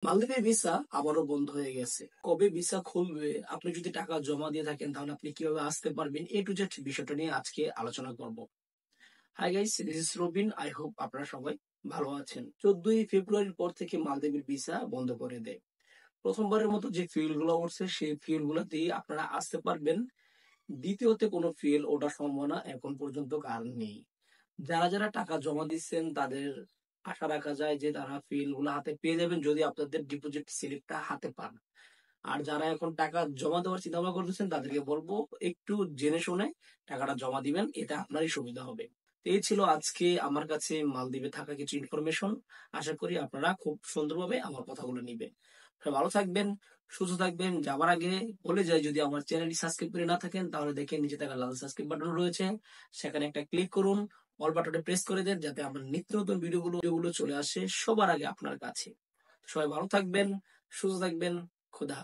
মালদ্বীপের ভিসা আবারও বন্ধ হয়ে গেছে। কবে ভিসা খুলবে, আপনি যদি টাকা জমা দিয়ে থাকেন তাহলে আপনি কিভাবে আসতে পারবেন, এ টু জেড বিষয়টা নিয়ে আজকে আলোচনা করব। Hi guys, this is Robin. I hope আপনারা সবাই ভালো আছেন। 14ই ফেব্রুয়ারির পর থেকে মালদ্বীপের ভিসা বন্ধ করে দেয়। প্রথমবারের মতো যে ফিল গুলো উঠছে সেই ফিল গুলোতেই আপনারা আসতে পারবেন। দ্বিতীয়তে কোনো ফিল ওঠার সম্ভাবনা এখন পর্যন্ত আর নেই। যারা যারা টাকা জমা দিচ্ছেন তাদের আশা রাখা যায় যে তারা ফিল গুলো হাতে পেয়ে যাবেন যদি আপনাদের ডিপোজিট স্লিপটা হাতে পান। আর যারা এখন টাকা জমা দেওয়ার চিন্তা ভাবনা করতেছেন তাদেরকে বলবো একটু জেনে শুনে টাকাটা জমা দিবেন, এটা আপনারই সুবিধা হবে। তো এই ছিল আজকে আমার কাছে মালদ্বীপে থাকা কিছু ইনফরমেশন। আশা করি আপনারা খুব সুন্দরভাবে আমার কথাগুলো নিবেন। সবাই ভালো থাকবেন, সুস্থ থাকবেন। যাওয়ার আগে বলে যাই, যদি আমার চ্যানেলটি সাবস্ক্রাইব করে না থাকেন তাহলে দেখেন নিচে থাকা লাল সাবস্ক্রাইব বাটন রয়েছে, সেখানে একটা ক্লিক করুন, অল বাটনে প্রেস করে দেন যাতে আমার নিত্য নতুন ভিডিওগুলো চলে আসে সবার আগে আপনার কাছে। সবাই ভালো থাকবেন, সুস্থ থাকবেন। খুদা